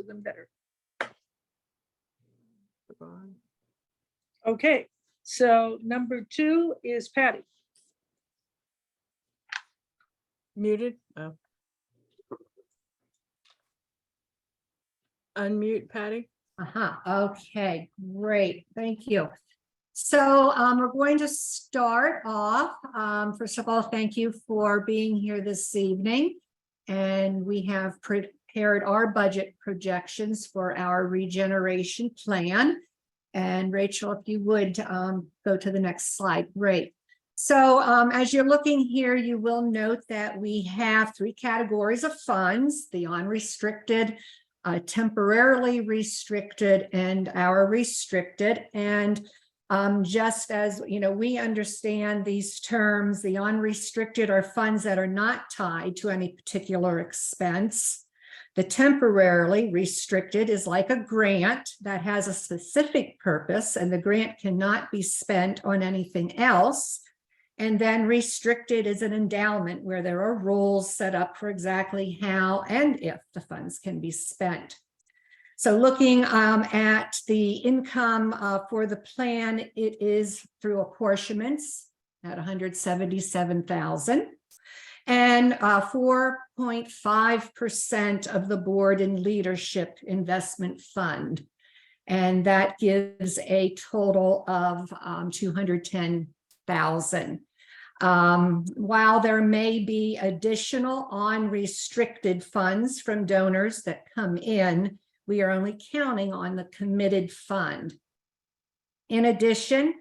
them better. Okay, so number 2 is Patty. Muted. Oh. Unmute, Patty. Okay, great. Thank you. So we're going to start off. First of all, thank you for being here this evening. And we have prepared our budget projections for our regeneration plan. And Rachel, if you would go to the next slide. Great. So as you're looking here, you will note that we have 3 categories of funds: the unrestricted, temporarily restricted, and our restricted. And just as you know, we understand these terms, the unrestricted are funds that are not tied to any particular expense. The temporarily restricted is like a grant that has a specific purpose, and the grant cannot be spent on anything else. And then restricted is an endowment where there are rules set up for exactly how and if the funds can be spent. So looking at the income for the plan, it is through apportionments at $177,000. And 4.5% of the board and leadership investment fund. And that gives a total of $210,000. While there may be additional unrestricted funds from donors that come in, we are only counting on the committed fund. In addition,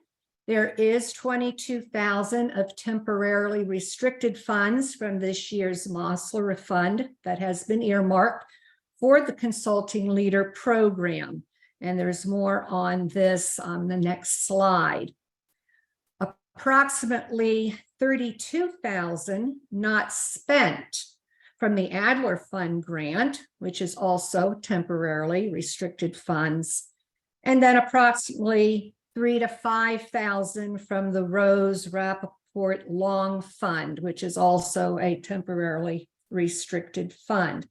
there is $22,000 of temporarily restricted funds from this year's MOSLR fund that has been earmarked for the Consulting Leader Program. And there's more on this on the next slide. Approximately $32,000 not spent from the Adler Fund grant, which is also temporarily restricted funds, and then approximately $3,000 to $5,000 from the Rose Rappaport Long Fund, which is also a temporarily restricted fund.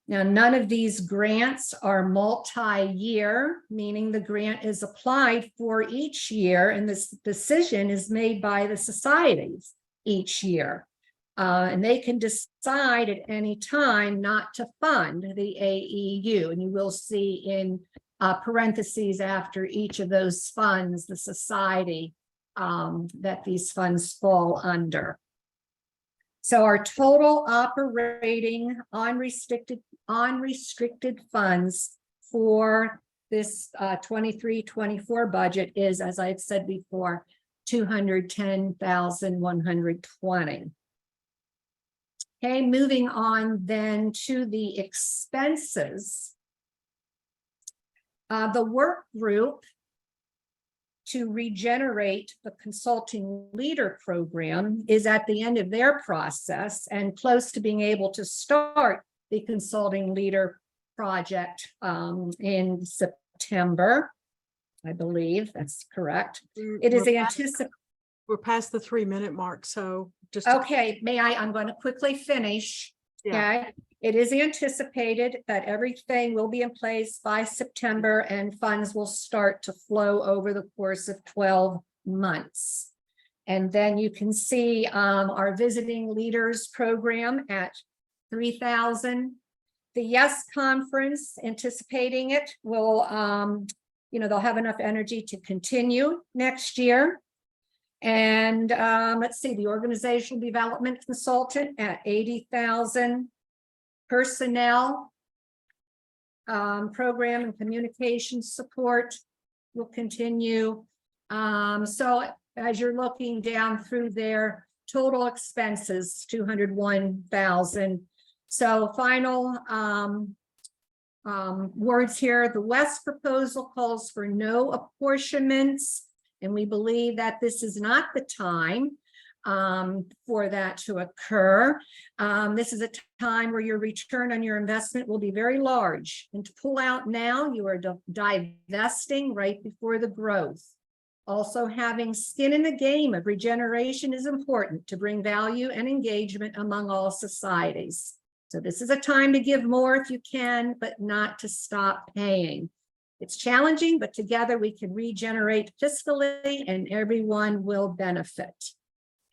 Now, none of these grants are multi-year, meaning the grant is applied for each year, and this decision is made by the societies each year. And they can decide at any time not to fund the AEU. And you will see in parentheses after each of those funds, the society that these funds fall under. So our total operating unrestricted funds for this 23-24 budget is, as I've said before, $210,120. Okay, moving on then to the expenses. The work group to regenerate the Consulting Leader Program is at the end of their process and close to being able to start the Consulting Leader project in September. I believe that's correct. It is anticipated. We're past the 3-minute mark, so just Okay, I'm going to quickly finish. Yeah. Okay, it is anticipated that everything will be in place by September and funds will start to flow over the course of 12 months. And then you can see our Visiting Leaders program at $3,000. The YES conference, anticipating it, will, they'll have enough energy to continue next year. And let's see, the organizational development consultant at $80,000. Personnel, program and communication support will continue. So as you're looking down through their total expenses, $201,000. So final words here, the West proposal calls for no apportionments. And we believe that this is not the time for that to occur. This is a time where your return on your investment will be very large. And to pull out now, you are divesting right before the growth. Also, having skin in the game of regeneration is important to bring value and engagement among all societies. So this is a time to give more if you can, but not to stop paying. It's challenging, but together we can regenerate fiscally and everyone will benefit.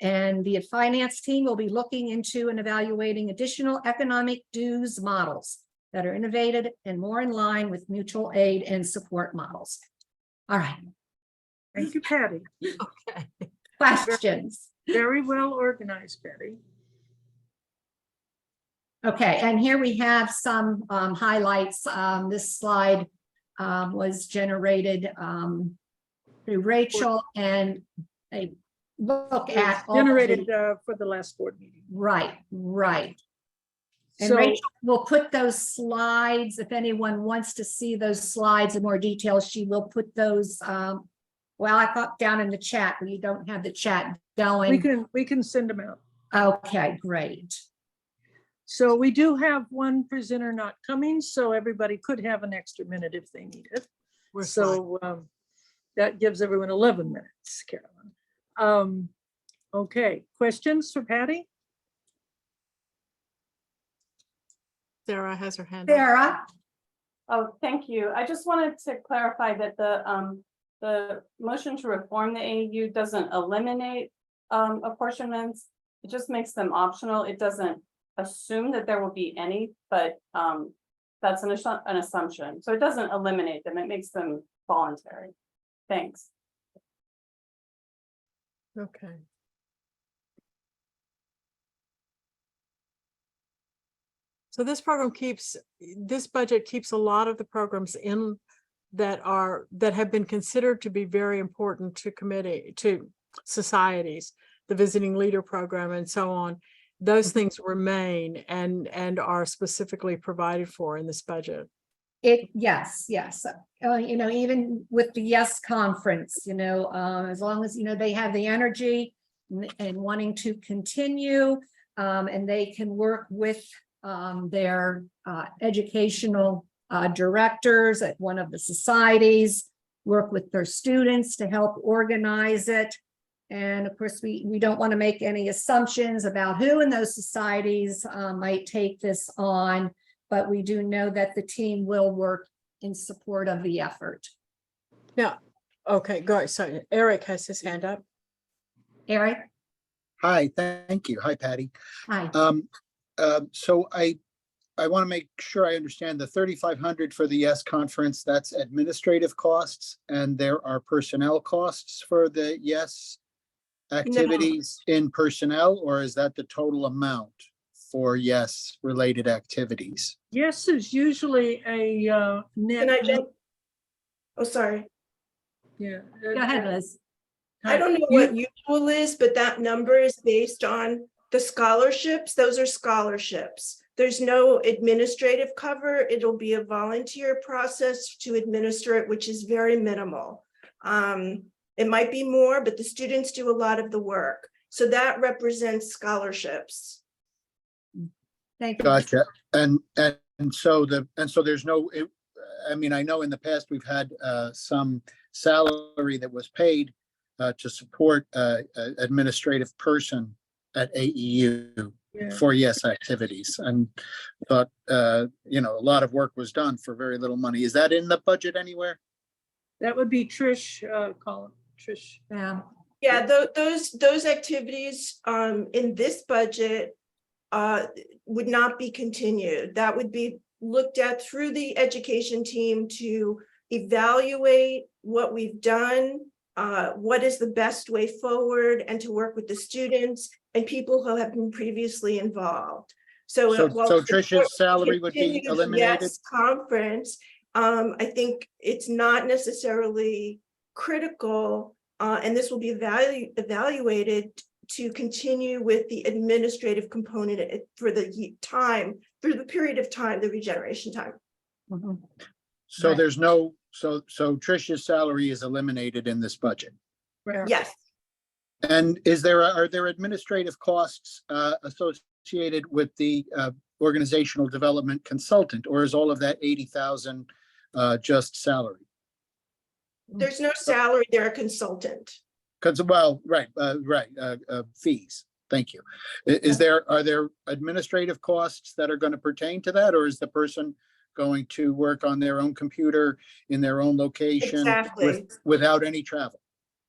And the finance team will be looking into and evaluating additional economic dues models that are innovative and more in line with mutual aid and support models. All right, Thank you, Patty. Okay. questions? Very well organized, Patty. Okay, and here we have some highlights. This slide was generated through Rachel, and a look It was at all of generated the- for the last board meeting. right. And So Rachel will put those slides, if anyone wants to see those slides in more detail, she will put those, well, I thought down in the chat, but you don't have the chat going. we can send them out. Okay, great. So we do have one presenter not coming, so everybody could have an extra minute if they need it. We're fine. So that gives everyone 11 minutes, Carolyn. Okay, questions for Patty? Sarah has her hand up. Sarah, Oh, thank you. I just wanted to clarify that the motion to reform the AAU doesn't eliminate apportionments. It just makes them optional. It doesn't assume that there will be any, but that's an assumption. So it doesn't eliminate them. It makes them voluntary. Thanks. Okay. So this budget keeps a lot of the programs in that have been considered to be very important to societies, the visiting leader program and so on. Those things remain and are specifically provided for in this budget. yes. Even with the Yes Conference, as long as, they have the energy and wanting to continue, and they can work with their educational directors at one of the societies, work with their students to help organize it. And of course, we don't want to make any assumptions about who in those societies might take this on, but we do know that the team will work in support of the effort. Yeah. Okay, go. So Eric has his hand up. Eric? Hi, thank you. Hi, Patty. Hi. So I want to make sure I understand the 3,500 for the Yes Conference, that's administrative costs, and there are personnel costs for the Yes activities in personnel, or is that the total amount for Yes related activities? Yes is usually a net. Can I jump? Oh, sorry. Yeah. Go ahead, Liz. I don't know what usual is, but that number is based on the scholarships. Those are scholarships. There's no administrative cover. It'll be a volunteer process to administer it, which is very minimal. It might be more, but the students do a lot of the work. So that represents scholarships. Thank you. Gotcha. And so there's no, I mean, I know in the past we've had some salary that was paid to support administrative person at AEU Yeah. for Yes activities, and thought, a lot of work was done for very little money. Is that in the budget anywhere? That would be Trish, Colin, Trish. Yeah. Yeah, those activities in this budget would not be continued. That would be looked at through the education team to evaluate what we've done, what is the best way forward, and to work with the students and people who have been previously involved. So while Trish's salary would be continued eliminated? Yes Conference, I think it's not necessarily critical, and this will be evaluated to continue with the administrative component for the time, through the period of time, the regeneration time. Mhm. So Right. there's no, so Trish's salary is eliminated in this budget. Right. Yes, And are there administrative costs associated with the organizational development consultant, or is all of that 80,000 just salary? there's no salary, they're a consultant. Because, well, right, fees. Thank you. Are there administrative costs that are going to pertain to that, or is the person going to work on their own computer in their own location? Exactly. Without any travel?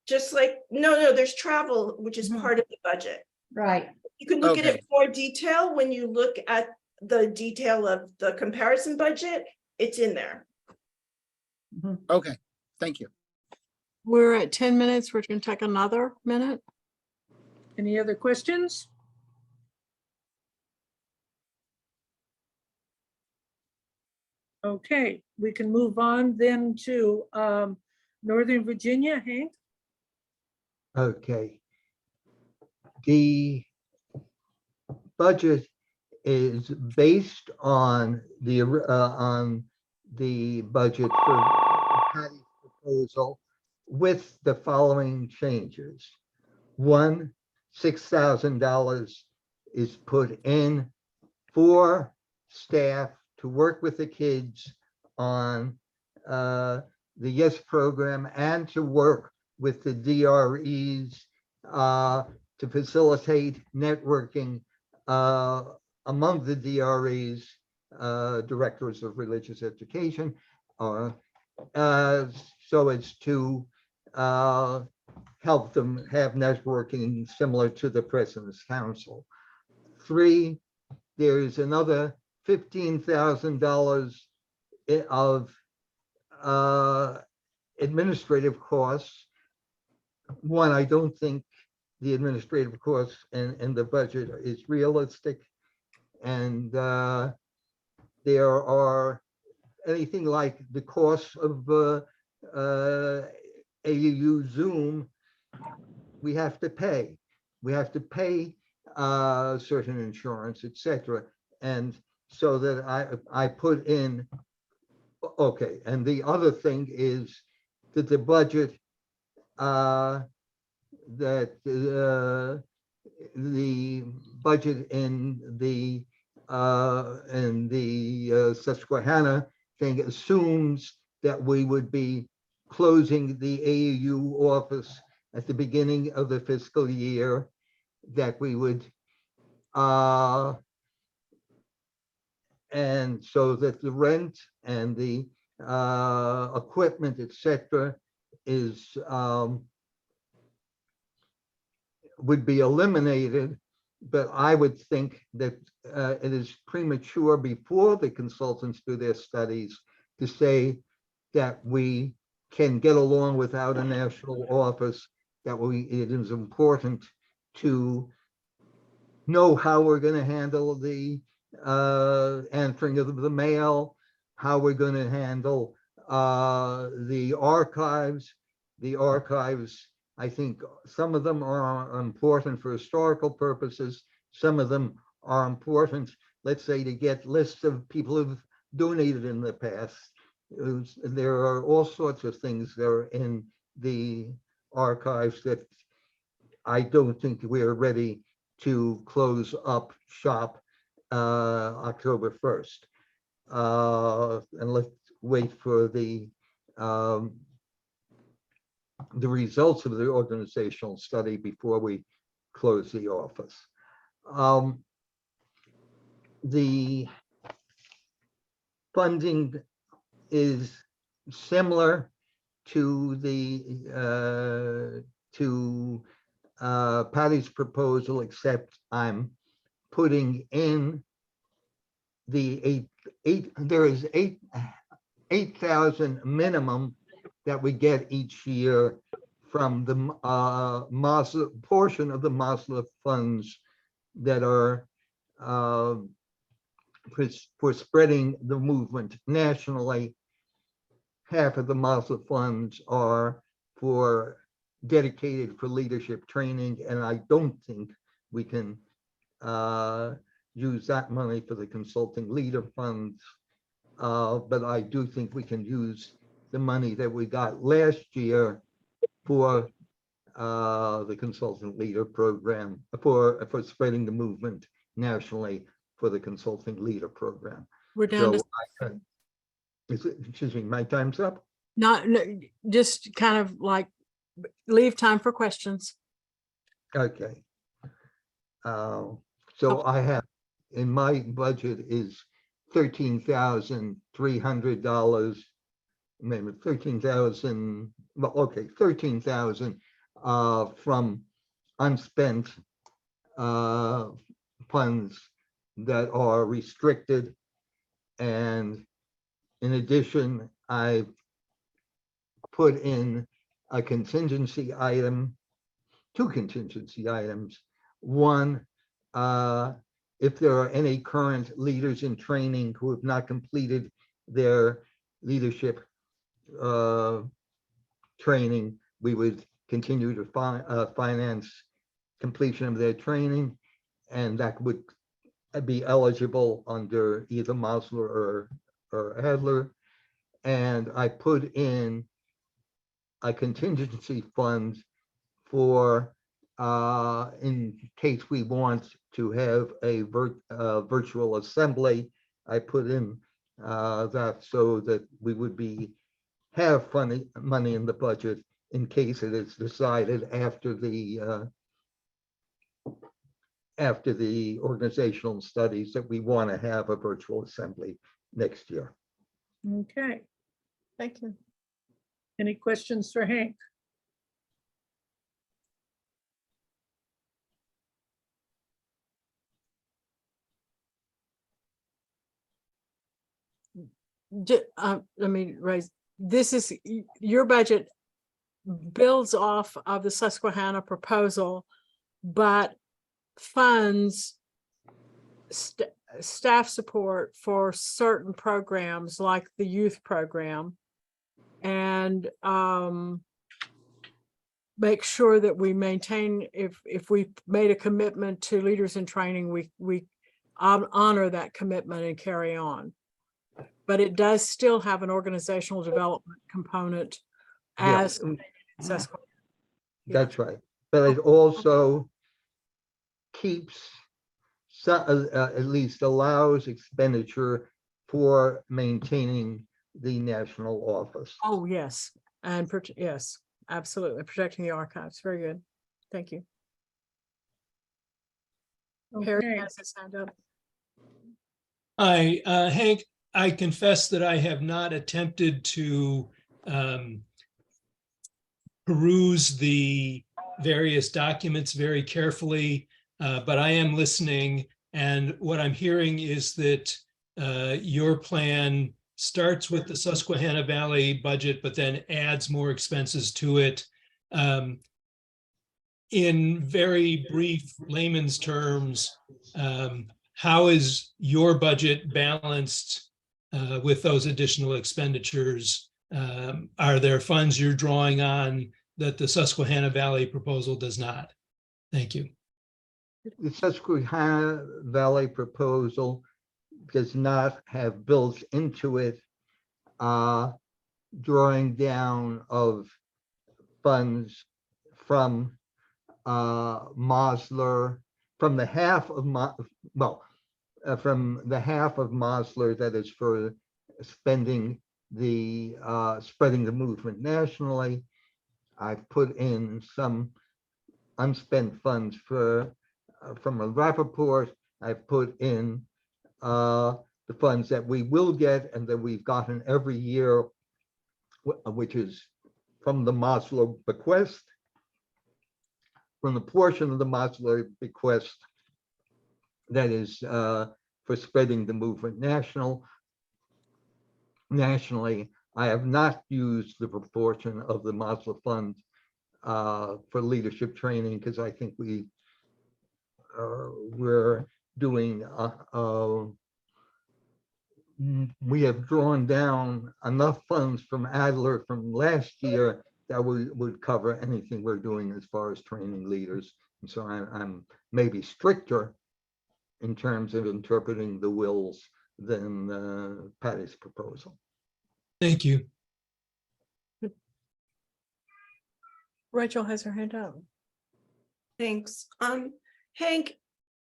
Just like, no, there's travel, which is Mhm. part of the budget. Right, You can look at Okay. it more detail when you look at the detail of the comparison budget. It's in there. Okay, thank you. We're at 10 minutes. We're going to take another minute. Any other questions? Okay, we can move on then to Northern Virginia, Hank. Okay. The budget is based on the budget for Patty's proposal with the following changes. One, $6,000 is put in for staff to work with the kids on the YES program and to work with the DREs to facilitate networking among the DREs, directors of religious education, so as to help them have networking similar to the President's Council. 3, there's another $15,000 of administrative costs. One, I don't think the administrative costs and the budget is realistic. And there are anything like the cost of AUU Zoom, we have to pay. We have to pay certain insurance, etc. And so that I put in, okay, and the other thing is that the budget the budget in the Susquehanna thing assumes that we would be closing the AAU office at the beginning of the fiscal year, that we would and so that the rent and the equipment, etc., is would be eliminated. But I would think that it is premature before the consultants do their studies to say that we can get along without a national office, that it is important to know how we're going to handle the answering of the mail, how we're going to handle the archives. The archives, I think some of them are important for historical purposes. Some of them are important, let's say, to get lists of people who've donated in the past. There are all sorts of things that are in the archives that I don't think we're ready to close up shop October 1st. And let's wait for the results of the organizational study before we close the office. The funding is similar to the Patty's proposal, except I'm putting in the there is 8,000 minimum that we get each year from the Maslow portion of the Maslow funds that are for spreading the movement nationally. Half of the Maslow funds are dedicated for leadership training, and I don't think we can use that money for the consulting leader funds, but I do think we can use the money that we got last year for the consultant leader program, for spreading the movement nationally for the consulting leader program. We're down So to excuse me, my time's up. not, just kind of like leave time for questions. Okay. So I have, in my budget is $13,300. Maybe 13,000, well, okay, 13,000 from unspent funds that are restricted. And in addition, I put in a contingency item, two contingency items. One, if there are any current leaders in training who have not completed their leadership training, we would continue to finance completion of their training, and that would be eligible under either Mosler or Adler. And I put in a contingency fund for in case we want to have a virtual assembly. I put in that so that we would have money in the budget in case it is decided after the organizational studies that we want to have a virtual assembly next year. Okay, Thank you. any questions for Hank? Let me raise, this is, your budget builds off of the Susquehanna proposal, but funds staff support for certain programs like the youth program, and make sure that we maintain, if we made a commitment to leaders in training, we honor that commitment and carry on. But it does still have an organizational development component Yeah, as Susquehanna. that's right. But it also keeps, at least allows expenditure for maintaining the national office. Oh, yes, and yes, absolutely, protecting the archives. Very good. Thank you. Harry Okay, has his hand up. Hi, Hank, I confess that I have not attempted to peruse the various documents very carefully, but I am listening. And what I'm hearing is that your plan starts with the Susquehanna Valley budget, but then adds more expenses to it. In very brief layman's terms, how is your budget balanced with those additional expenditures? Are there funds you're drawing on that the Susquehanna Valley proposal does not? Thank you. The Susquehanna Valley proposal does not have built into it drawing down of funds from Mosler, from the half of from the half of Mosler that is for spending the spreading the movement nationally. I've put in some unspent funds from a Rappaport. I've put in the funds that we will get and that we've gotten every year, which is from the Mosler bequest. From the portion of the Mosler bequest that is for spreading the movement nationally, I have not used the proportion of the Mosler fund for leadership training because I think we're doing we have drawn down enough funds from Adler from last year that we would cover anything we're doing as far as training leaders. And so I'm maybe stricter in terms of interpreting the wills than Patty's proposal. Thank you. Rachel has her hand up. Thanks. Hank,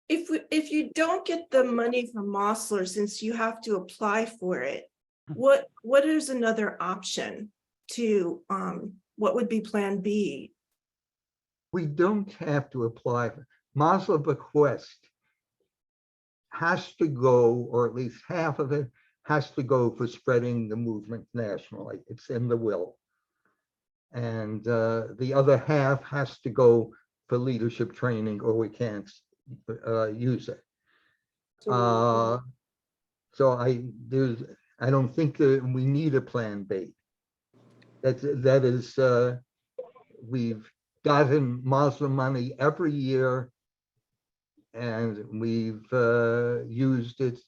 if you don't get the money from Mosler, since you have to apply for it, what is another option to, what would be plan B? We don't have to apply. Maslow bequest has to go, or at least half of it has to go for spreading the movement nationally. It's in the will. And the other half has to go for leadership training, or we can't use it. So I don't think that we need a plan B. That is, we've gotten Muslim money every year, and we've used it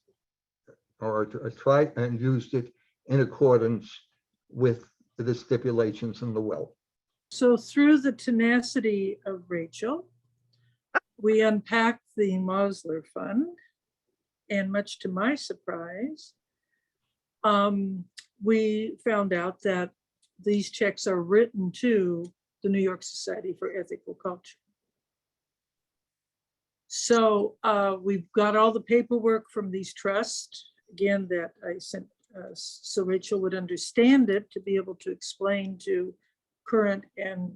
or tried and used it in accordance with the stipulations in the will. So through the tenacity of Rachel, we unpacked the Mosler Fund, and much to my surprise, we found out that these checks are written to the New York Society for Ethical Culture. So we've got all the paperwork from these trusts, again, that I sent, so Rachel would understand it, to be able to explain to current and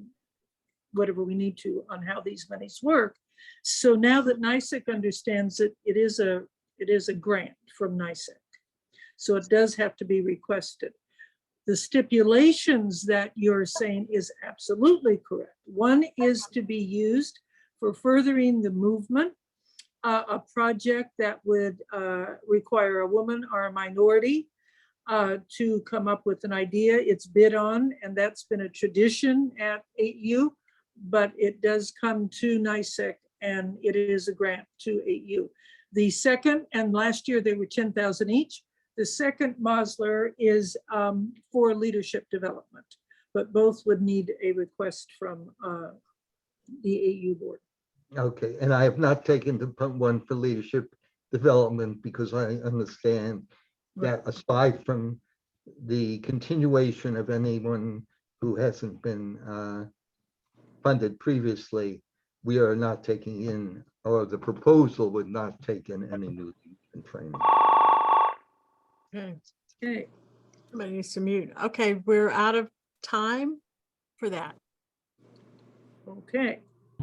whatever we need to on how these monies work. So now that NYSEC understands it, it is a grant from NYSEC. So it does have to be requested. The stipulations that you're saying is absolutely correct. One is to be used for furthering the movement, a project that would require a woman or a minority to come up with an idea. It's bid on, and that's been a tradition at 8U, but it does come to NYSEC, and it is a grant to 8U. The second, and last year they were 10,000 each. The second Mosler is for leadership development, but both would need a request from the 8U board. Okay, and I have not taken the one for leadership development because I understand that aside from the continuation of anyone who hasn't been funded previously, we are not taking in, or the proposal would not take in any new training. Okay, Okay, somebody needs to mute. Okay, we're out of time for that. okay.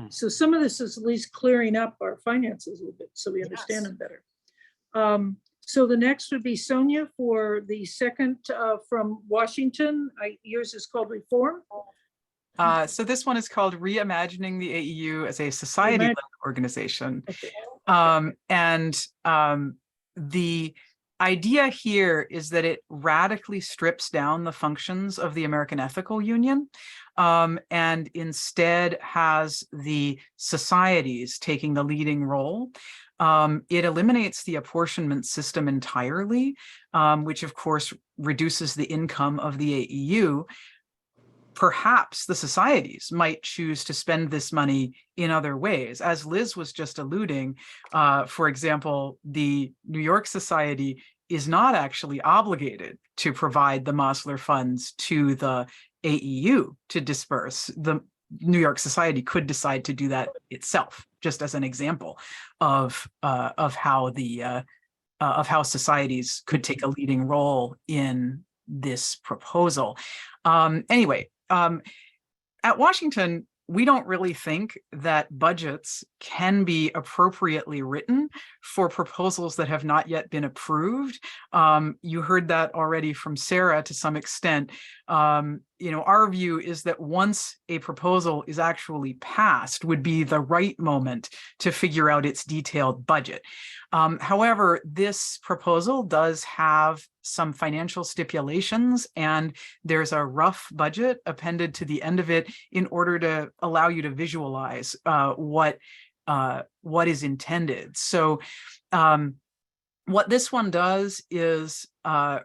So some of this is at least clearing up our finances a little bit, so we understand Yes. them better. So the next would be Sonia for the second from Washington. Yours is called Reform. So this one is called Reimagining the AEU as a society-led organization. Okay. The idea here is that it radically strips down the functions of the American Ethical Union and instead has the societies taking the leading role. It eliminates the apportionment system entirely, which of course reduces the income of the AEU. Perhaps the societies might choose to spend this money in other ways. As Liz was just alluding, for example, the New York Society is not actually obligated to provide the Mosler funds to the AEU to disperse. The New York Society could decide to do that itself, just as an example of how societies could take a leading role in this proposal. Anyway, at Washington, we don't really think that budgets can be appropriately written for proposals that have not yet been approved. You heard that already from Sarah to some extent. Our view is that once a proposal is actually passed would be the right moment to figure out its detailed budget. However, this proposal does have some financial stipulations, and there's a rough budget appended to the end of it in order to allow you to visualize what is intended. So what this one does is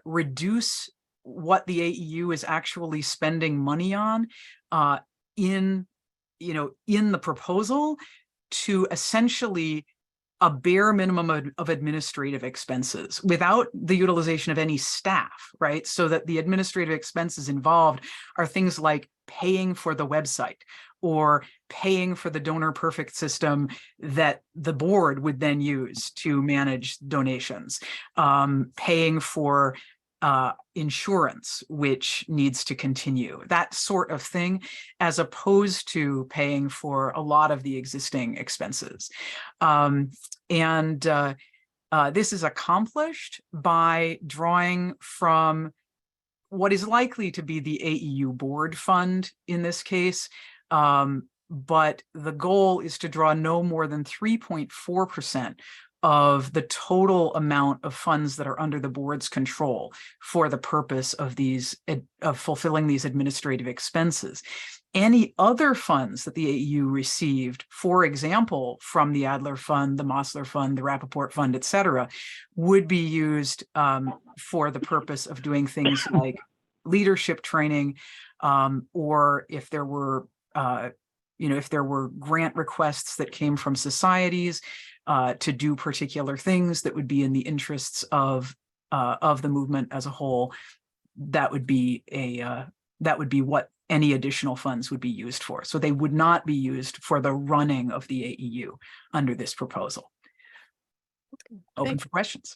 reduce what the AEU is actually spending money on in the proposal to essentially a bare minimum of administrative expenses without the utilization of any staff, right? So that the administrative expenses involved are things like paying for the website or paying for the donor perfect system that the board would then use to manage donations, paying for insurance, which needs to continue, that sort of thing, as opposed to paying for a lot of the existing expenses. This is accomplished by drawing from what is likely to be the AEU board fund in this case. But the goal is to draw no more than 3.4% of the total amount of funds that are under the board's control for the purpose of fulfilling these administrative expenses. Any other funds that the AEU received, for example, from the Adler Fund, the Mosler Fund, the Rappaport Fund, et cetera, would be used for the purpose of doing things like leadership training, or if there were grant requests that came from societies to do particular things that would be in the interests of the movement as a whole, that would be what any additional funds would be used for. So they would not be used for the running of the AEU under this proposal. Open for questions.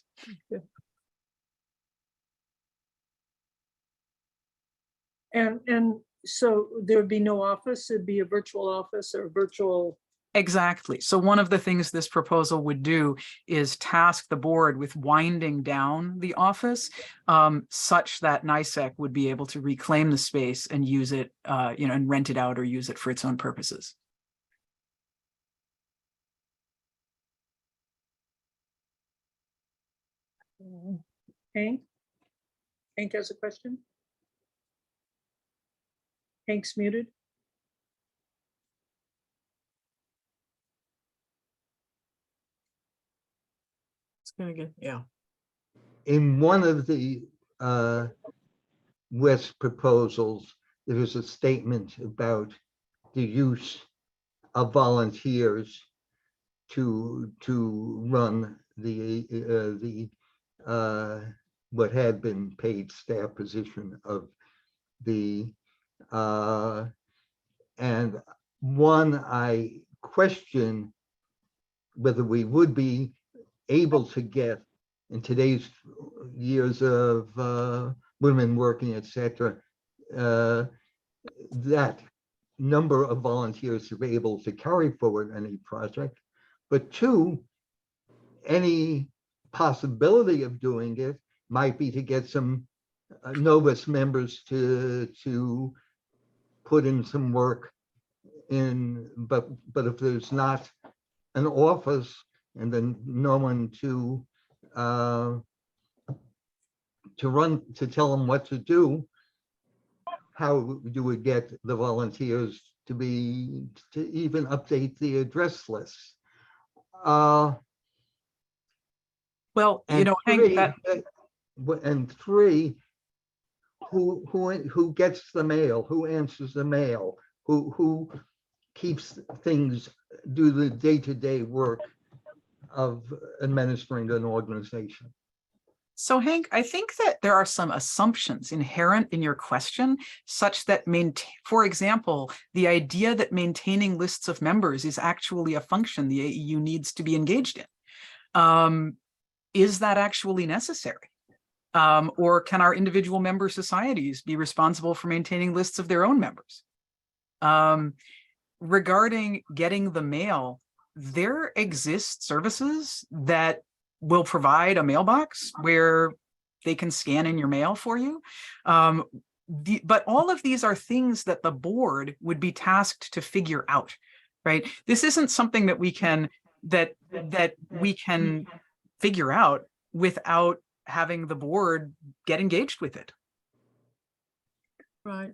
And so there would be no office, it'd be a virtual office or virtual. Exactly. So one of the things this proposal would do is task the board with winding down the office, such that NYSEC would be able to reclaim the space and use it, and rent it out or use it for its own purposes. Hank? Hank has a question? Hank's muted. It's gonna get, yeah. In one of the West proposals, there is a statement about the use of volunteers to run the what had been paid staff position of the and one, I question whether we would be able to get in today's years of women working, etc., that number of volunteers to be able to carry forward any project. But two, any possibility of doing it might be to get some Novus members to put in some work in, but if there's not an office and then no one to tell them what to do, how do we get the volunteers to even update the address list? Well, And Hank, three, who gets the mail, who answers the mail, who keeps things, do the day-to-day work of administering an organization. So Hank, I think that there are some assumptions inherent in your question, such that, for example, the idea that maintaining lists of members is actually a function the AEU needs to be engaged in. Is that actually necessary? Or can our individual member societies be responsible for maintaining lists of their own members? Regarding getting the mail, there exist services that will provide a mailbox where they can scan in your mail for you. But all of these are things that the board would be tasked to figure out, right? This isn't something that we can figure out without having the board get engaged with it. Right.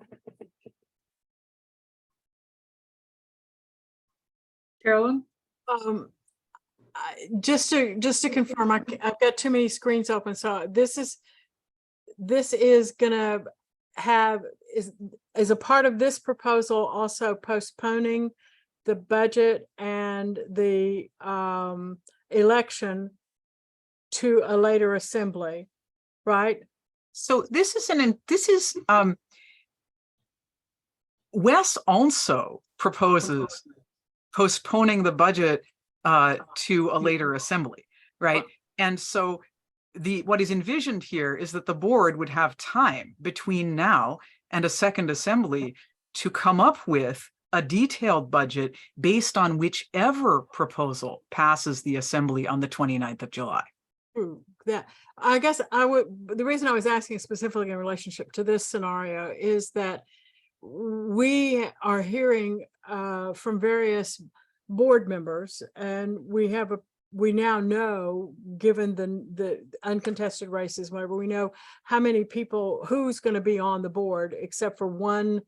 Carolyn? Just to confirm, I've got too many screens open. So this is gonna have, is a part of this proposal also postponing the budget and the election to a later assembly, right? So Wes also proposes postponing the budget to a later assembly, right? And so what is envisioned here is that the board would have time between now and a second assembly to come up with a detailed budget based on whichever proposal passes the assembly on the 29th of July. True, that, I guess the reason I was asking specifically in relationship to this scenario is that we are hearing from various board members, and we now know, given the uncontested races, whatever, we know how many people, who's going to be on the board, except for one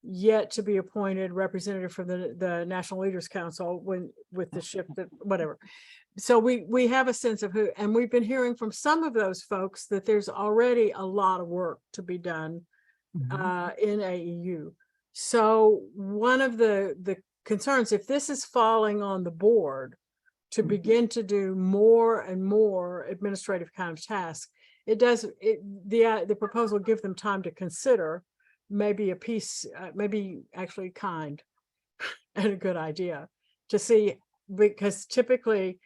yet to be appointed representative from the National Leaders Council with the shift that whatever. So we have a sense of who, and we've been hearing from some of those folks that there's already a lot of work to be done in AEU. So one of the concerns, if this is falling on the board to begin to do more and more administrative kind of tasks, the proposal give them time to consider maybe a piece, maybe actually kind and a good idea to see, because typically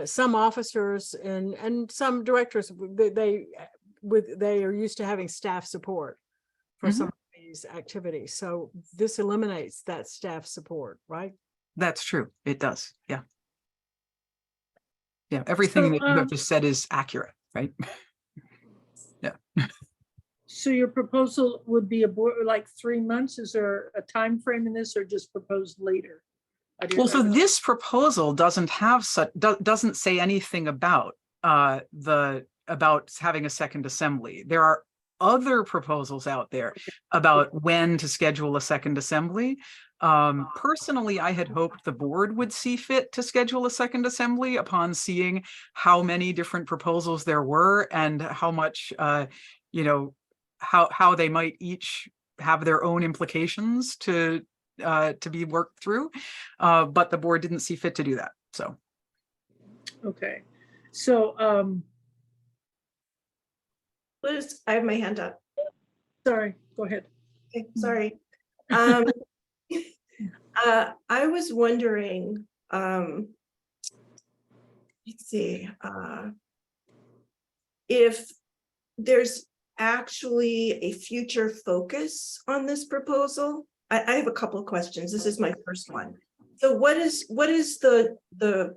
some officers and some directors, they are used to having staff support for some of these activities. So this eliminates that staff support, right? That's true. It does. Yeah. Yeah. Everything that you have just said is accurate, right? Yeah. So your proposal would be like 3 months? Is there a time frame in this, or just proposed later? Well, so this proposal doesn't have doesn't say anything about about having a second assembly. There are other proposals out there about when to schedule a second assembly. Personally, I had hoped the board would see fit to schedule a second assembly upon seeing how many different proposals there were and how much, how they might each have their own implications to be worked through, but the board didn't see fit to do that. So, okay, so Liz, I have my hand up. sorry, go ahead. Okay, sorry. I was wondering, let's see, if there's actually a future focus on this proposal. I have a couple of questions. This is my first one. So what is the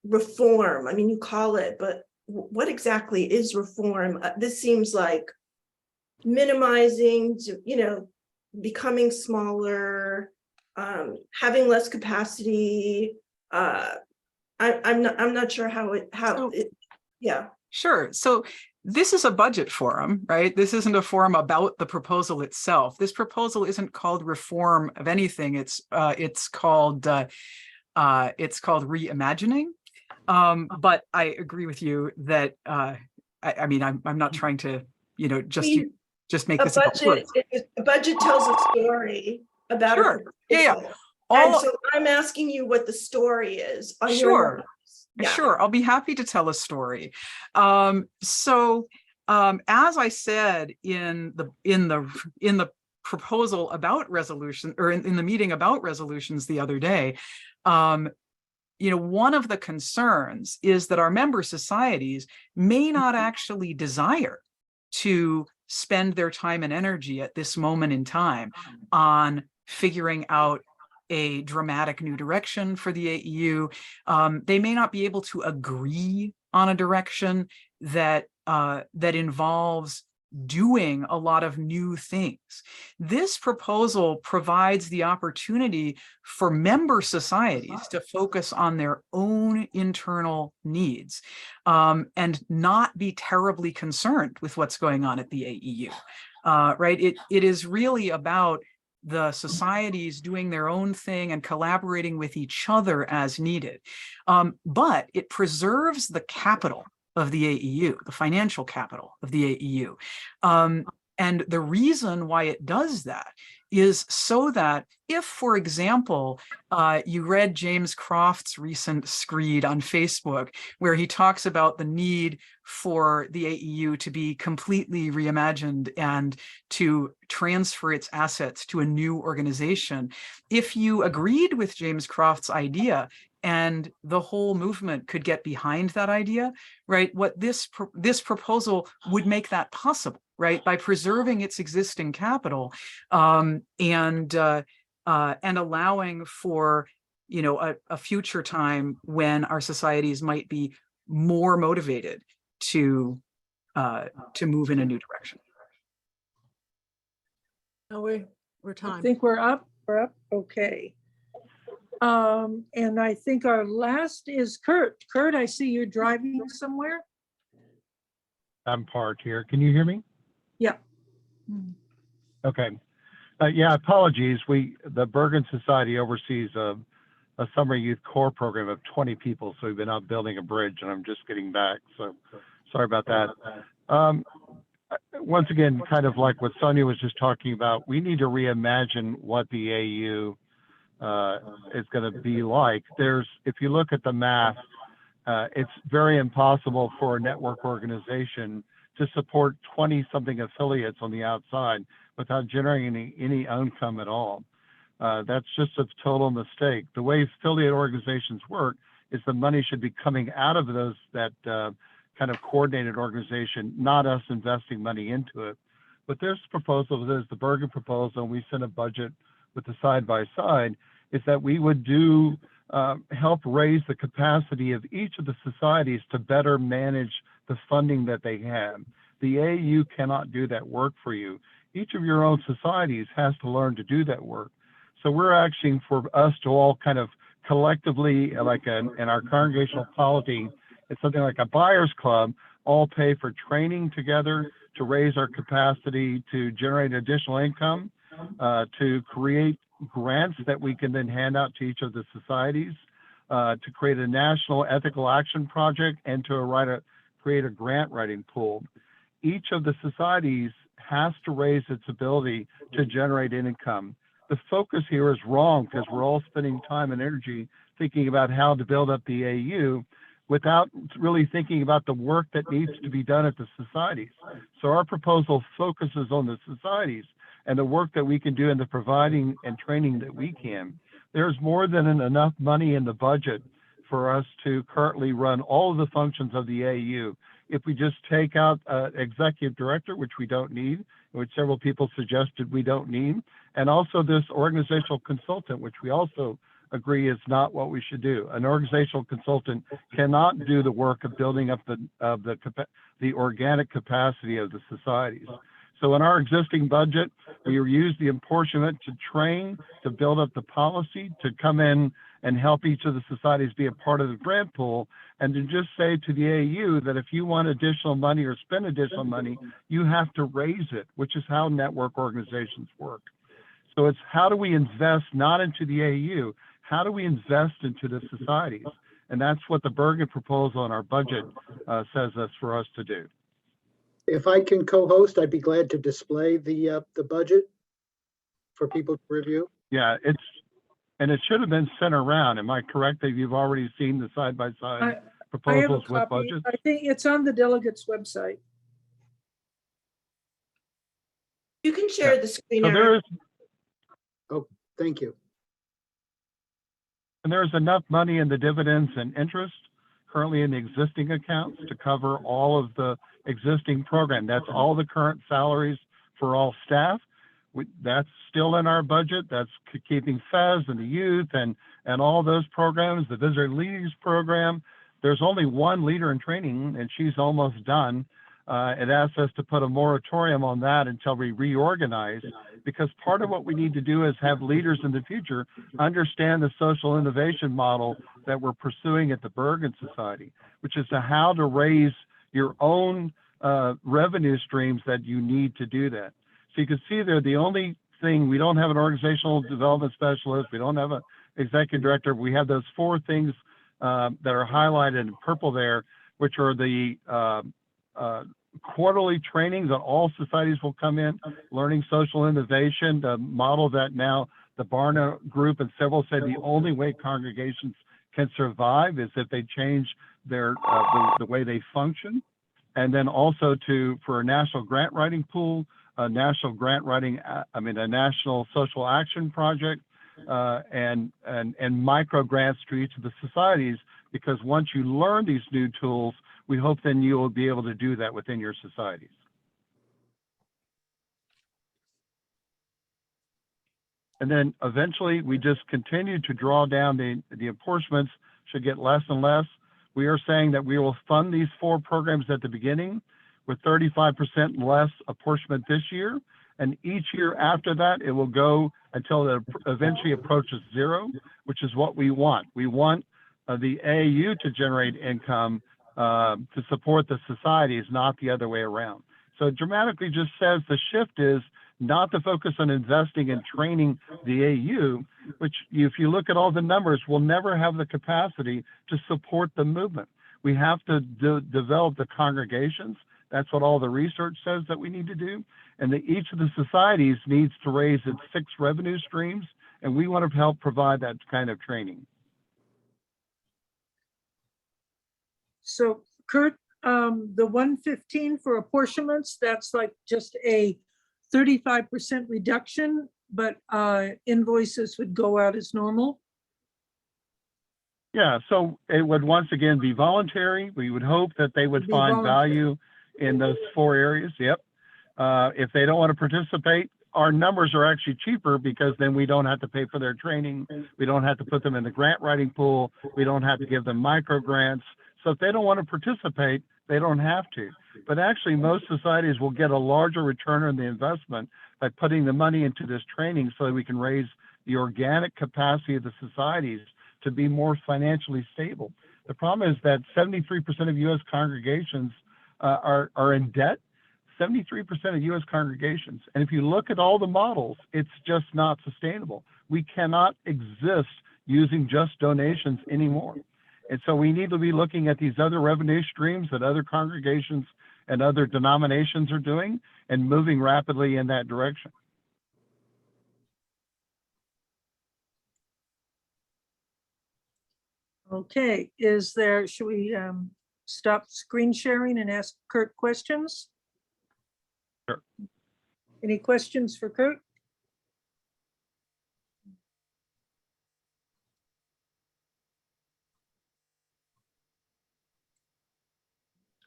reform? I mean, you call it, but what exactly is reform? This seems like minimizing, becoming smaller, having less capacity. I'm not sure how it, yeah. Sure. So this is a budget forum, right? This isn't a forum about the proposal itself. This proposal isn't called reform of anything. It's called reimagining. But I agree with you that I mean, I'm not trying to just make this about words. A budget tells a story about Sure. Yeah. And so I'm asking you what the story is on your terms. Yeah. Sure, I'll be happy to tell a story. So as I said in the proposal about resolution, or in the meeting about resolutions the other day, one of the concerns is that our member societies may not actually desire to spend their time and energy at this moment in time on figuring out a dramatic new direction for the AEU. They may not be able to agree on a direction that involves doing a lot of new things. This proposal provides the opportunity for member societies to focus on their own internal needs and not be terribly concerned with what's going on at the AEU. Right? It is really about the societies doing their own thing and collaborating with each other as needed. But it preserves the capital of the AEU, the financial capital of the AEU. And the reason why it does that is so that if, for example, you read James Croft's recent screed on Facebook, where he talks about the need for the AEU to be completely reimagined and to transfer its assets to a new organization, if you agreed with James Croft's idea and the whole movement could get behind that idea, right? What this proposal would make that possible, right? By preserving its existing capital, and allowing for, you know, a future time when our societies might be more motivated to move in a new direction. No, we're I time. think we're up, okay. And I think our last is Kurt. Kurt, I see you're driving somewhere. I'm parked here. Can you hear me? Yeah. Okay. Yeah, apologies. The Bergen Society oversees a summer youth core program of 20 people. So we've been out building a bridge and I'm just getting back. So sorry about that. Once again, kind of like what Sonia was just talking about, we need to reimagine what the AU is going to be like. If you look at the math, it's very impossible for a network organization to support 20-something affiliates on the outside without generating any income at all. That's just a total mistake. The way affiliate organizations work is the money should be coming out of that kind of coordinated organization, not us investing money into it. But this proposal, there's the Bergen proposal, and we sent a budget with the side-by-side, is that we would help raise the capacity of each of the societies to better manage the funding that they have. The AU cannot do that work for you. Each of your own societies has to learn to do that work. So we're asking for us to all kind of collectively, like in our congregational polity, it's something like a buyers club, all pay for training together to raise our capacity to generate additional income, to create grants that we can then hand out to each of the societies, to create a national ethical action project, and to create a grant writing pool. Each of the societies has to raise its ability to generate income. The focus here is wrong because we're all spending time and energy thinking about how to build up the AU without really thinking about the work that needs to be done at the societies. So our proposal focuses on the societies and the work that we can do in the providing and training that we can. There's more than enough money in the budget for us to currently run all of the functions of the AU. If we just take out executive director, which we don't need, which several people suggested we don't need, and also this organizational consultant, which we also agree is not what we should do. An organizational consultant cannot do the work of building up the organic capacity of the societies. So in our existing budget, we use the apportionment to train, to build up the policy, to come in and help each of the societies be a part of the grant pool, and to just say to the AU that if you want additional money or spend additional money, you have to raise it, which is how network organizations work. So it's how do we invest not into the AU, how do we invest into the societies? And that's what the Bergen proposal in our budget says for us to do. If I can co-host, I'd be glad to display the budget for people to review. Yeah, it should have been sent around. Am I correct that you've already seen the side-by-side I have a proposals with copy. budgets? I think it's on the delegates' website. You can share the screen. So Eric. Thank you. And there's enough money in the dividends and interest currently in the existing accounts to cover all of the existing program. That's all the current salaries for all staff. That's still in our budget. That's keeping FES and the youth and all those programs, the visitor leaders program. There's only one leader in training and she's almost done. It asks us to put a moratorium on that until we reorganize, because part of what we need to do is have leaders in the future understand the social innovation model that we're pursuing at the Bergen Society, which is how to raise your own revenue streams that you need to do that. So you can see there, the only thing, we don't have an organizational development specialist, we don't have an executive director, we have those four things that are highlighted in purple there, which are the quarterly trainings that all societies will come in, learning social innovation, the model that now the Barna Group and several say the only way congregations can survive is if they change their the way they function. And then also for a national grant writing pool, a national grant writing, a national social action project, and micro grants to each of the societies, because once you learn these new tools, we hope then you will be able to do that within your societies. And then eventually we just continue to draw down the apportionments should get less and less. We are saying that we will fund these 4 programs at the beginning with 35% less apportionment this year. And each year after that, it will go until it eventually approaches 0, which is what we want. We want the AAU to generate income to support the societies, not the other way around. So it dramatically just says the shift is not to focus on investing and training the AU, which if you look at all the numbers, will never have the capacity to support the movement. We have to develop the congregations. That's what all the research says that we need to do. And that each of the societies needs to raise its 6 revenue streams, and we want to help provide that kind of training. So Kurt, the 115 for apportionments, that's like just a 35% reduction, but invoices would go out as normal? Yeah, so it would once again be voluntary. We would hope that they would Be find voluntary. value in those 4 areas. Yep. If they don't want to participate, our numbers are actually cheaper because then we don't have to pay for their training. We don't have to put them in the grant writing pool. We don't have to give them micro grants. So if they don't want to participate, they don't have to. But actually, most societies will get a larger return on the investment by putting the money into this training so that we can raise the organic capacity of the societies to be more financially stable. The problem is that 73% of U.S. congregations are in debt. 73% of U.S. congregations. And if you look at all the models, it's just not sustainable. We cannot exist using just donations anymore. And so we need to be looking at these other revenue streams that other congregations and other denominations are doing and moving rapidly in that direction. Okay, should we stop screen sharing and ask Kurt questions? Sure. Any questions for Kurt?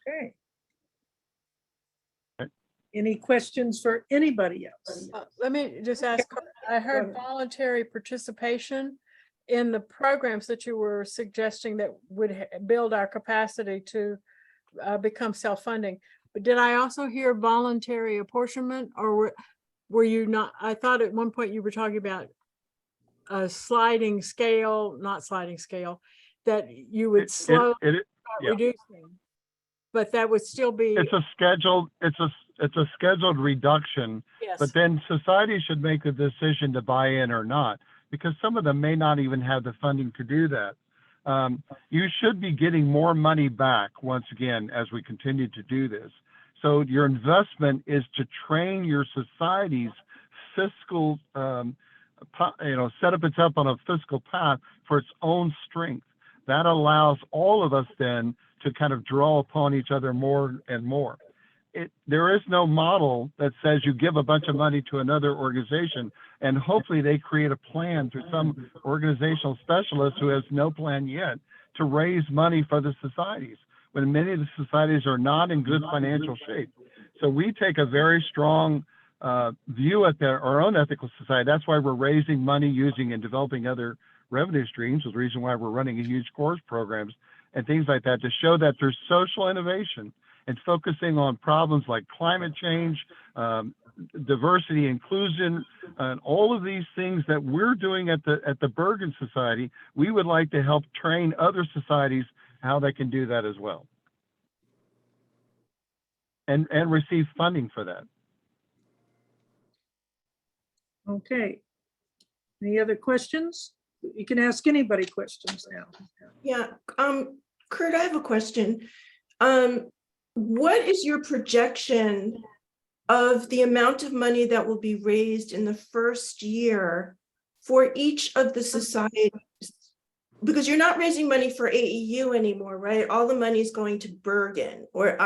Okay. Okay. Any questions for anybody else? Let me just ask, I heard voluntary participation in the programs that you were suggesting that would build our capacity to become self-funding. But did I also hear voluntary apportionment, or were you not? I thought at one point you were talking about a sliding scale, not sliding scale, that you would slowly start yeah. reducing, but that would still be. It's a scheduled reduction, Yes. but then society should make a decision to buy in or not, because some of them may not even have the funding to do that. You should be getting more money back once again as we continue to do this. So your investment is to train your society's fiscal, set up itself on a fiscal path for its own strength. That allows all of us then to kind of draw upon each other more and more. There is no model that says you give a bunch of money to another organization and hopefully they create a plan through some organizational specialist who has no plan yet to raise money for the societies, when many of the societies are not in good financial shape. So we take a very strong view at our own ethical society. That's why we're raising money using and developing other revenue streams. Is the reason why we're running a huge course programs and things like that, to show that there's social innovation and focusing on problems like climate change, diversity, inclusion, and all of these things that we're doing at the Bergen Society. We would like to help train other societies how they can do that as well, and receive funding for that. Okay. Any other questions? You can ask anybody questions now. Yeah, Kurt, I have a question. What is your projection of the amount of money that will be raised in the first year for each of the societies? Because you're not raising money for AEU anymore, right? All the money is going to Bergen, or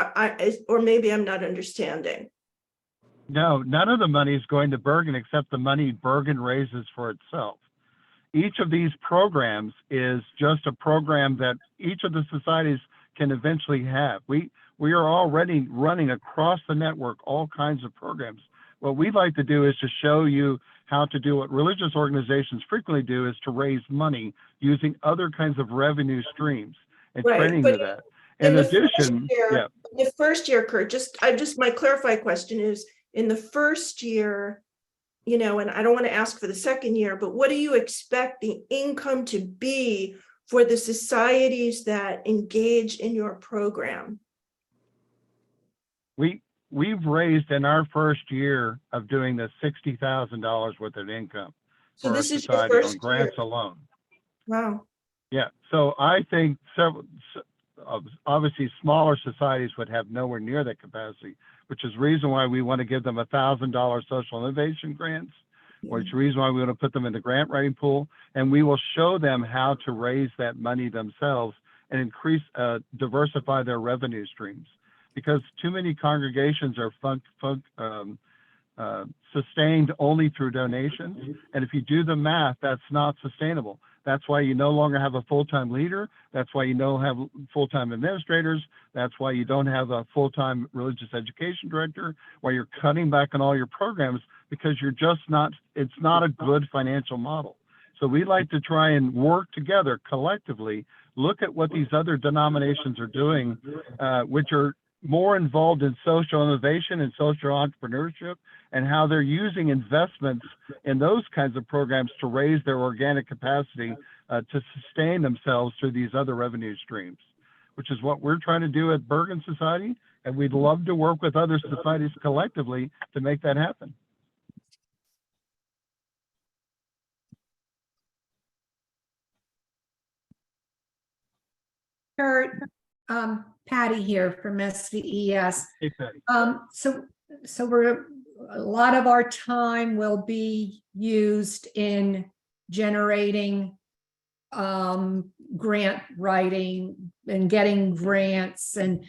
maybe I'm not understanding. No, none of the money is going to Bergen except the money Bergen raises for itself. each of these programs is just a program that each of the societies can eventually have. We are already running across the network all kinds of programs. What we'd like to do is to show you how to do what religious organizations frequently do, is to raise money using other kinds of revenue streams and Right, training but to that. In addition, yeah, the first year, Kurt, my clarify question is, in the first year, you know, and I don't want to ask for the second year, but what do you expect the income to be for the societies that engage in your program? we've raised in our first year of doing the $60,000 worth of income So for our this is your society on first grants year. alone. Wow. Yeah, so I think obviously smaller societies would have nowhere near that capacity, which is the reason why we want to give them $1,000 social innovation grants, which is the reason why we want to put them in the grant writing pool, and we will show them how to raise that money themselves and increase, diversify their revenue streams. Because too many congregations are sustained only through donations, and if you do the math, that's not sustainable. That's why you no longer have a full-time leader. That's why you don't have full-time administrators. That's why you don't have a full-time religious education director, why you're cutting back on all your programs, because you're just not, it's not a good financial model. So we like to try and work together collectively, look at what these other denominations are doing, which are more involved in social innovation and social entrepreneurship, and how they're using investments in those kinds of programs to raise their organic capacity to sustain themselves through these other revenue streams, which is what we're trying to do at Bergen Society. And we'd love to work with other societies collectively to make that happen. Kurt, Patty here from SVES. Hey, Patty. So we're, a lot of our time will be used in generating grant writing and getting grants. And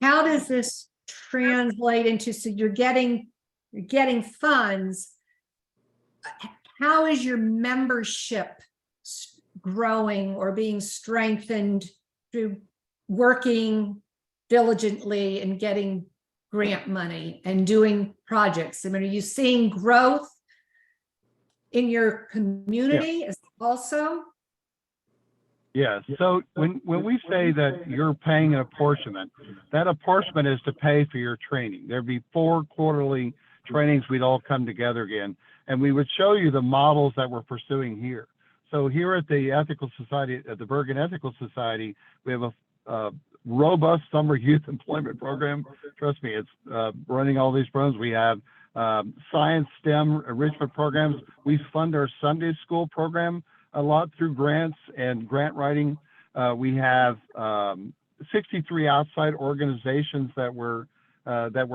how does this translate into, so you're getting funds? How is your membership growing or being strengthened through working diligently and getting grant money and doing projects? I mean, are you seeing growth in your community also? Yeah, so when we say that you're paying an apportionment, that apportionment is to pay for your training. There'd be 4 quarterly trainings, we'd all come together again, and we would show you the models that we're pursuing here. So here at the Ethical Society, at the Bergen Ethical Society, we have a robust summer youth employment program. Trust me, it's running all these programs. We have science, STEM enrichment programs. We fund our Sunday school program a lot through grants and grant writing. We have 63 outside organizations that we're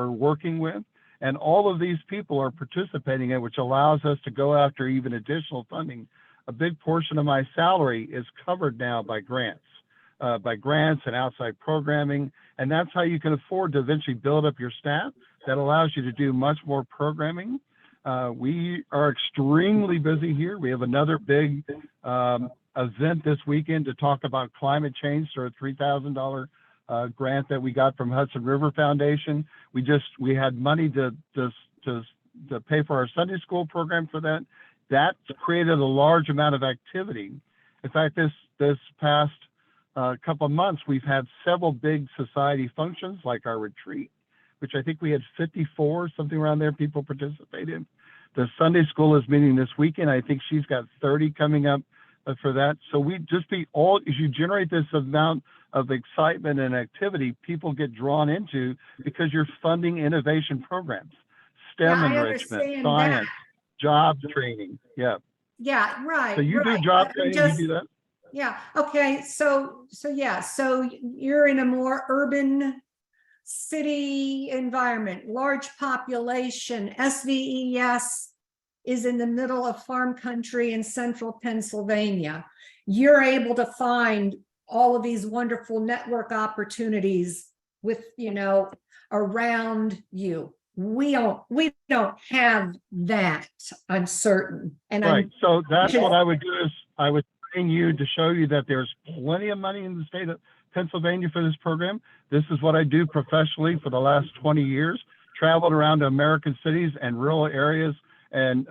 working with, and all of these people are participating in, which allows us to go after even additional funding. A big portion of my salary is covered now by grants and outside programming, and that's how you can afford to eventually build up your staff. That allows you to do much more programming. We are extremely busy here. We have another big event this weekend to talk about climate change through a $3,000 grant that we got from Hudson River Foundation. We had money to pay for our Sunday school program for that. That created a large amount of activity. In fact, this past couple of months, we've had several big society functions like our retreat, which I think we had 54, something around there, people participate in. The Sunday school is meeting this weekend. I think she's got 30 coming up for that. So we just as you generate this amount of excitement and activity, people get drawn into because you're funding innovation programs, STEM enrichment, science, job training. Yeah. Yeah, right. So you do job training, you do that? Yeah. Okay. So you're in a more urban city environment, large population. SVES is in the middle of farm country in central Pennsylvania. You're able to find all of these wonderful network opportunities with, around you. we don't have that, I'm certain. And Right, I'm, so that's what I would do is I would train you to show you that there's plenty of money in the state of Pennsylvania for this program. This is what I do professionally for the last 20 years, traveled around to American cities and rural areas and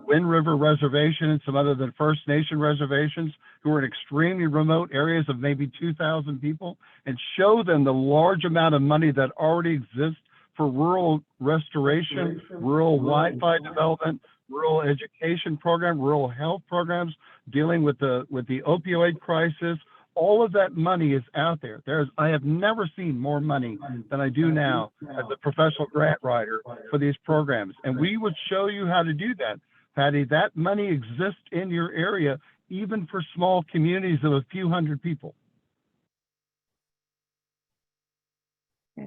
Wind River Reservation and some other than First Nation reservations who are in extremely remote areas of maybe 2,000 people and show them the large amount of money that already exists for rural restoration, rural Wi-Fi development, rural education program, rural health programs, dealing with the opioid crisis. All of that money is out there. I have never seen more money than I do now as a professional grant writer for these programs. And we would show you how to do that. Patty, that money exists in your area, even for small communities of a few hundred people.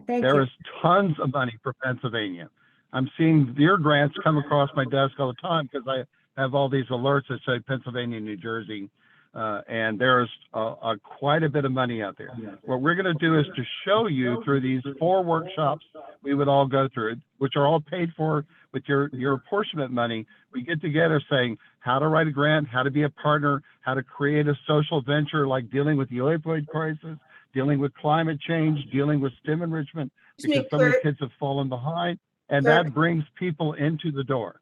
thank There you. is tons of money for Pennsylvania. I'm seeing your grants come across my desk all the time because I have all these alerts that say Pennsylvania, New Jersey, and there's quite a bit of money out there. What we're going to do is to show you through these 4 workshops we would all go through, which are all paid for with your apportionment money. We get together saying how to write a grant, how to be a partner, how to create a social venture like dealing with the opioid crisis, dealing with climate change, dealing with STEM enrichment, Excuse me, because so many Kurt. kids have fallen behind, and Kurt. that brings people into the door.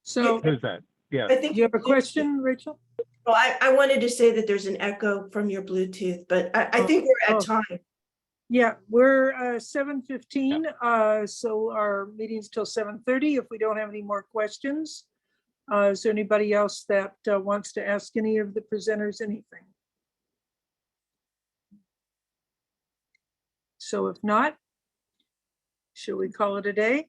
So, Who's that? Yeah. I do think you have a question, Rachel? Well, I wanted to say that there's an echo from your Bluetooth, but I think we're Oh. at time. Yeah, we're 7:15, so our meeting's till 7:30 if we don't have any more questions. Is there anybody else that wants to ask any of the presenters anything? So if not, shall we call it a day?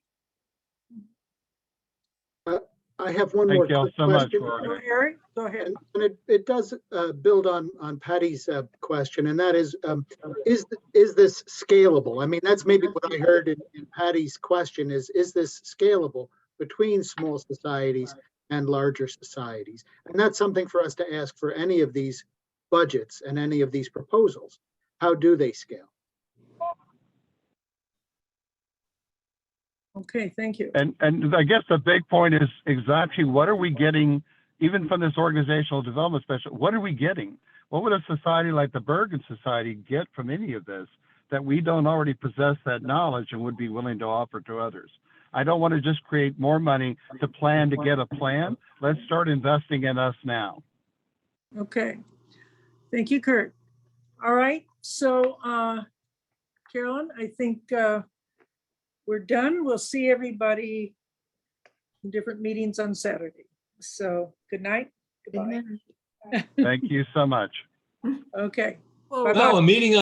I have one more Thank you all quick so much question. for Go, Harry, go ahead. And it does build on Patty's question, and that is this scalable? I mean, that's maybe what I heard in Patty's question is this scalable between small societies and larger societies? And that's something for us to ask for any of these budgets and any of these proposals. How do they scale? Okay, thank you. And I guess the big point is exactly what are we getting, even from this organizational development specialist, what are we getting? What would a society like the Bergen Society get from any of this that we don't already possess that knowledge and would be willing to offer to others? I don't want to just create more money to plan to get a plan. Let's start investing in us now. Okay, thank you, Kurt. All right, so Carolyn, I think we're done. We'll see everybody in different meetings on Saturday. So good night. Goodbye. Thank you so much. Okay. Well, Bye-bye. Wow, a meeting